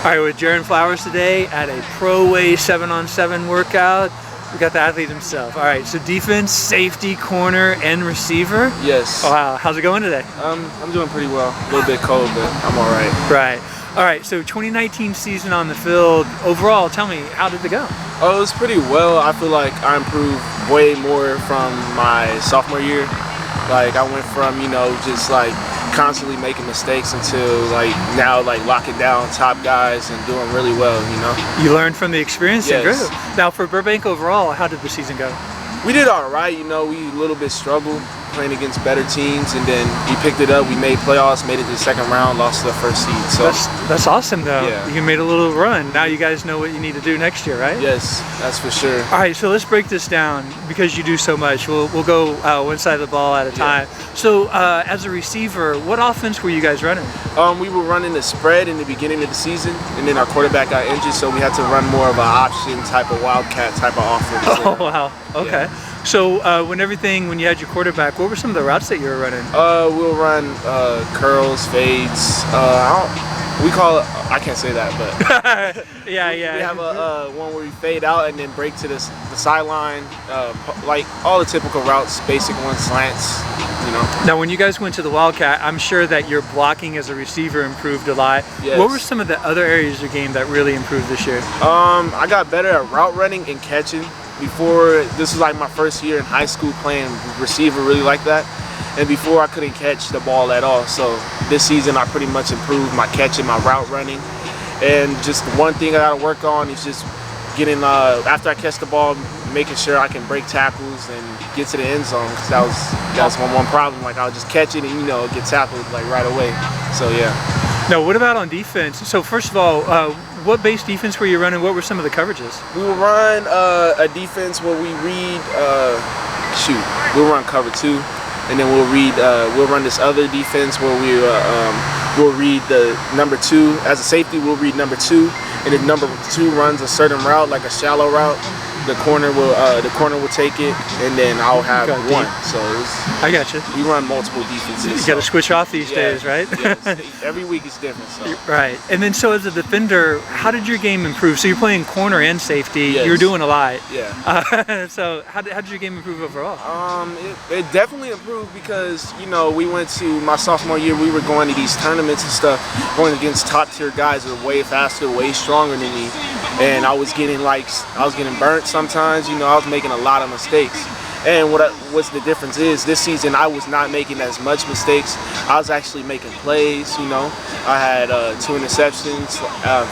All right, with Jarren Flowers today at a ProWay 7-on-7 workout. We got the athlete himself. All right, so defense, safety, corner, and receiver. Yes. Wow, how's it going today? I'm doing pretty well. A little bit cold, but I'm all right. Right. All right, so 2019 season on the field. Overall, tell me, how did it go? Oh, it was pretty well. I feel like I improved way more from my sophomore year. Like I went from, just like constantly making mistakes until like now like locking down top guys and doing really well, You learned from the experience? Yes. And grew. Now for Burbank overall, how did the season go? We did all right, we a little bit struggled playing against better teams, and then we picked it up. We made playoffs, made it to the second round, lost to the first seed. So that's awesome though. Yeah. You made a little run. Now you guys know what you need to do next year, right? Yes, that's for sure. All right, so let's break this down because you do so much. We'll go one side of the ball at a time. So as a receiver, what offense were you guys running? We were running the spread in the beginning of the season, and then our quarterback got injured, so we had to run more of an option type of wildcat type of offense. Oh wow, okay. Yeah. So when you had your quarterback, what were some of the routes that you were running? We'll run curls, fades. We call it, I can't say that, but yeah. We have a one where we fade out and then break to the sideline, like all the typical routes, basic ones, slants. Now, when you guys went to the Wildcat, I'm sure that your blocking as a receiver improved a lot. Yes. What were some of the other areas of your game that really improved this year? I got better at route running and catching. Before, this was like my first year in high school playing receiver really like that. And before, I couldn't catch the ball at all. So this season, I pretty much improved my catching, my route running. And just one thing I gotta work on is just getting, after I catch the ball, making sure I can break tackles and get to the end zone. Because that was one problem. Like I would just catch it and get tackled like right away. So yeah. Now, what about on defense? So first of all, what base defense were you running? What were some of the coverages? We will run a defense where we read, we'll run cover 2, and then we'll run this other defense where we'll read the number 2. As a safety, we'll read number 2, and if number 2 runs a certain route, like a shallow route, the corner will take it, and then I'll have one. So I got you. We run multiple defenses. You got to switch off these days, right? Yes. Every week is different. So. Right. And then so as a defender, how did your game improve? So you're playing corner and safety. Yes. You're doing a lot. Yeah. So how did your game improve overall? It definitely improved because we went to my sophomore year. We were going to these tournaments and stuff, going against top tier guys that are way faster, way stronger than me, and I was getting burnt sometimes. I was making a lot of mistakes. And what's the difference is this season I was not making as much mistakes. I was actually making plays. I had 2 interceptions,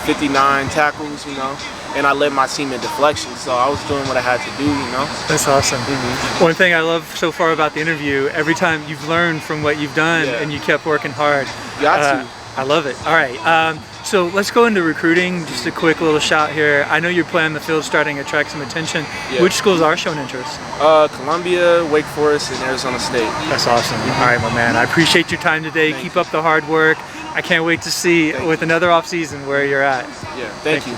59 tackles. And I led my team in deflections, so I was doing what I had to do. That's awesome. One thing I love so far about the interview, every time you've learned from what you've done and you kept working hard. Got to. I love it. All right. So let's go into recruiting. Just a quick little shout here. I know you're playing the field, starting to attract some attention. Yeah. Which schools are showing interest? Columbia, Wake Forest, and Arizona State. That's awesome. All right, my man. I appreciate your time today. Keep up the hard work. I can't wait to see with another off season where you're at. Yeah. Thank you.